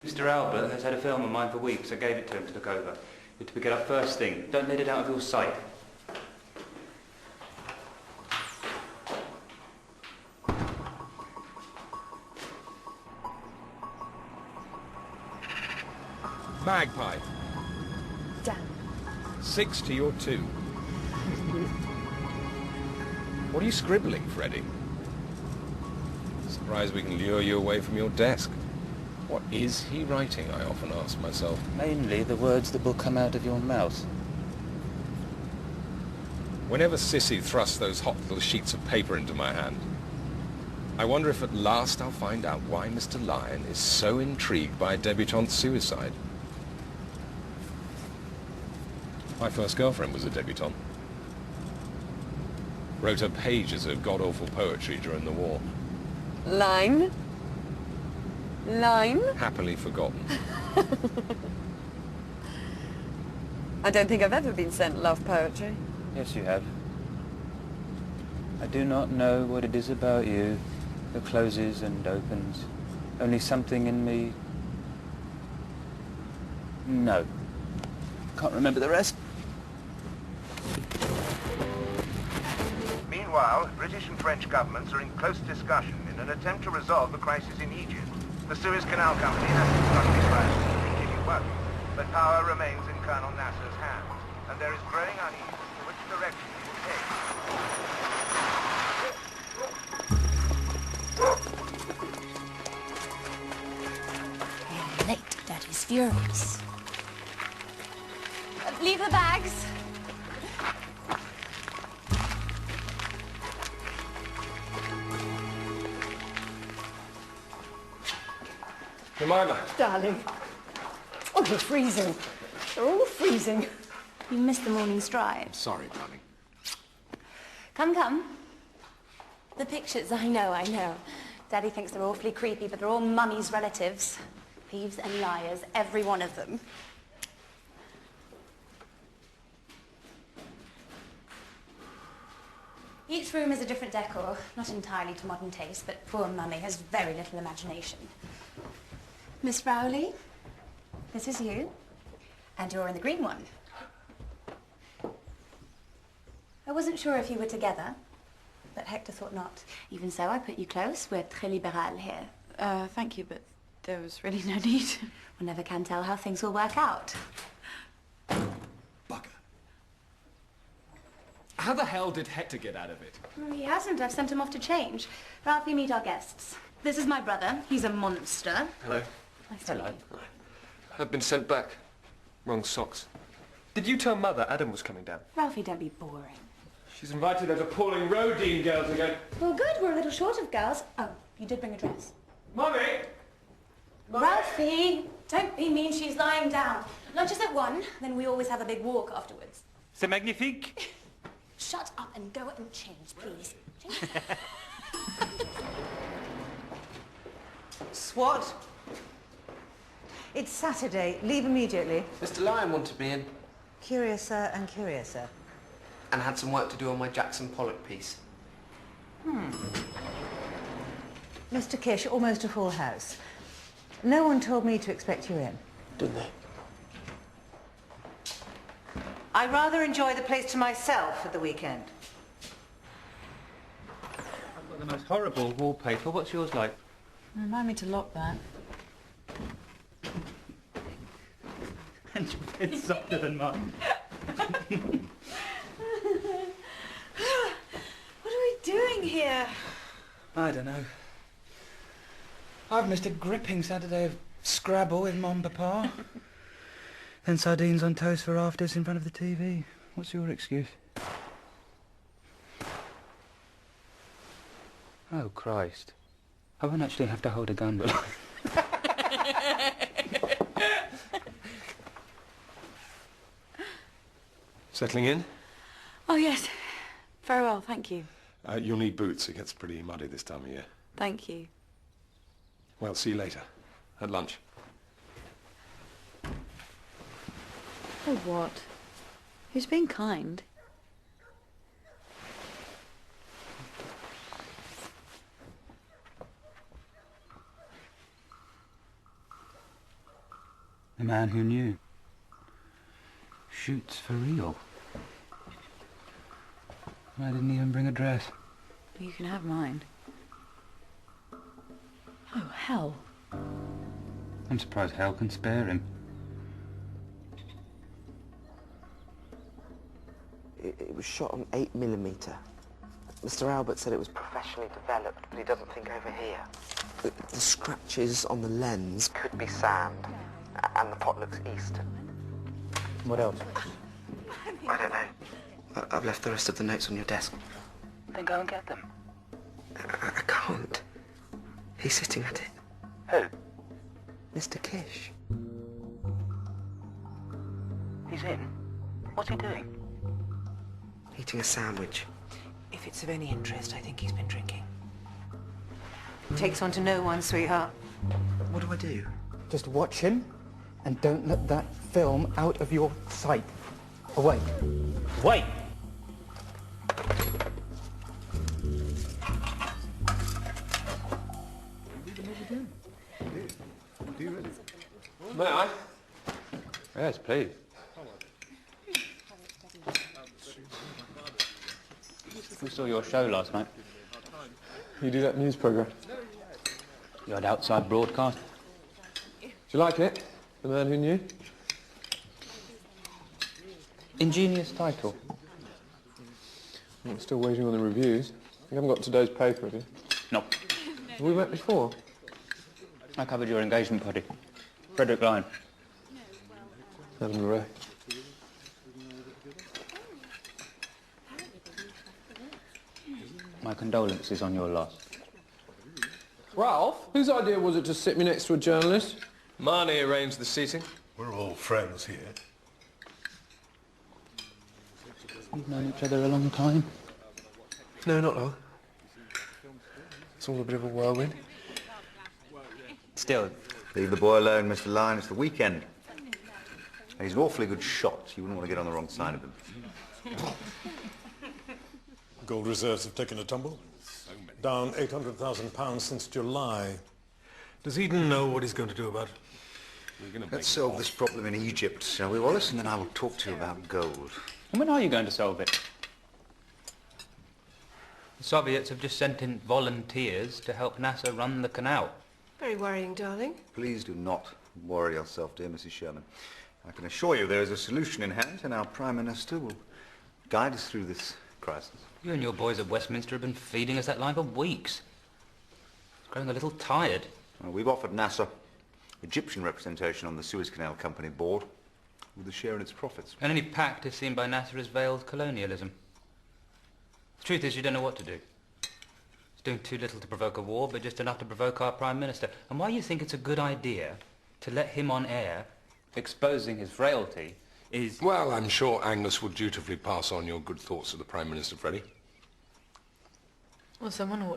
Mr. Albert has had a film of mine for weeks. I gave it to him to look over. You're to pick it up first thing. Don't let it out of your sight. Magpie. Damn. 6 to your 2. What are you scribbling, Freddie? Surprised we can lure you away from your desk. What is he writing, I often ask myself. Mainly the words that will come out of your mouth. Whenever Sissy thrusts those hot little sheets of paper into my hand, I wonder if at last I'll find out why Mr. Lyon is so intrigued by a debutante's suicide. My first girlfriend was a debutante. Wrote her pages of god-awful poetry during the war. Line? Line? Happily forgotten. I don't think I've ever been sent love poetry. Yes, you have. I do not know what it is about you that closes and opens. Only something in me... No. Can't remember the rest. Meanwhile, British and French governments are in close discussion in an attempt to resolve the crisis in Egypt. The Suez Canal Company has successfully slashed and continued working, but power remains in Colonel Nasser's hands, and there is growing unease as to which direction he will take. You're late, Daddy's furious. Leave the bags. Jemima. Darling. Oh, you're freezing. They're all freezing. You missed the morning stride. Sorry, darling. Come, come. The pictures, I know. Daddy thinks they're awfully creepy, but they're all Mummy's relatives. Thieves and liars, every one of them. Each room is a different decor, not entirely to modern taste, but poor Mummy has very little imagination. Miss Rowley, this is you, and you're in the green one. I wasn't sure if you were together, but Hector thought not. Even so, I put you close. We're très libéral here. Thank you, but there was really no need. One never can tell how things will work out. Bugger. How the hell did Hector get out of it? Oh, he hasn't. I've sent him off to change. Ralphie, meet our guests. This is my brother. He's a monster. Hello. Nice to meet you. I've been sent back. Wrong socks. Did you tell Mother Adam was coming down? Ralphie, don't be boring. She's invited those appalling Rodine girls again. Well, good. We're a little short of girls. Oh, you did bring a dress. Mummy! Ralphie, don't be mean. She's lying down. Lunch is at 1, then we always have a big walk afterwards. C'est magnifique. Shut up and go and change, please. Change. Swat. It's Saturday. Leave immediately. Mr. Lyon wanted me in. Curiouser and curiouser. And had some work to do on my Jackson Pollock piece. Mr. Kish, almost a full house. No one told me to expect you in. Didn't they? I rather enjoy the place to myself at the weekend. I've got the most horrible wallpaper. What's yours like? Remind me to lock that. And it's softer than mine. What are we doing here? I don't know. I've missed a gripping Saturday of Scrabble with Mom and Papa. Then sardines on toast for afters in front of the TV. What's your excuse? Oh, Christ. I won't actually have to hold a gun, but... Settling in? Oh, yes. Very well, thank you. You'll need boots. It gets pretty muddy this time of year. Thank you. Well, see you later. At lunch. Oh, what? Who's being kind? The man who knew. Shoots for real. I didn't even bring a dress. You can have mine. Oh, hell. I'm surprised hell can spare him. It was shot on 8mm. Mr. Albert said it was professionally developed, but he doesn't think over here. The scratches on the lens could be sand, and the pot looks east. What else? I don't know. I've left the rest of the notes on your desk. Then go and get them. I can't. He's sitting at it. Who? Mr. Kish. He's in. What's he doing? Eating a sandwich. If it's of any interest, I think he's been drinking. Takes one to know one, sweetheart. What do I do? Just watch him and don't let that film out of your sight. Away. Wait! May I? Yes, please. We saw your show last night. You do that news programme? You had outside broadcast. Do you like it? The Man Who Knew? Ingenious title. I'm still waiting on the reviews. You haven't got today's paper, have you? No. Have we met before? I covered your engagement party. Frederick Lyon. Adam Ray. My condolences on your loss. Ralph, whose idea was it to sit me next to a journalist? Marnie arranged the seating. We're all friends here. We've known each other a long time. No, not long. It's all a bit of a whirlwind. Still, Leave the boy alone, Mr. Lyon. It's the weekend. He's an awfully good shot. You wouldn't want to get on the wrong side of him. Gold reserves have taken a tumble. Down £800,000 since July. Does Eden know what he's going to do about it? Let's solve this problem in Egypt, shall we, Wallace? And then I will talk to you about gold. and when are you going to solve it? The Soviets have just sent in volunteers to help NASA run the canal. Very worrying, darling. Please do not worry yourself, dear Mrs. Sherman. I can assure you there is a solution in hand, and our Prime Minister will guide us through this crisis. You and your boys at Westminster have been feeding us that line for weeks. It's growing a little tired. Well, we've offered NASA Egyptian representation on the Suez Canal Company board with a share in its profits. And any pact is seen by NASA as veiled colonialism. The truth is you don't know what to do. It's doing too little to provoke a war, but just enough to provoke our Prime Minister. And why you think it's a good idea to let him on air exposing his frailty is... Well, I'm sure Agnes would dutifully pass on your good thoughts to the Prime Minister, Freddie. Well, someone ought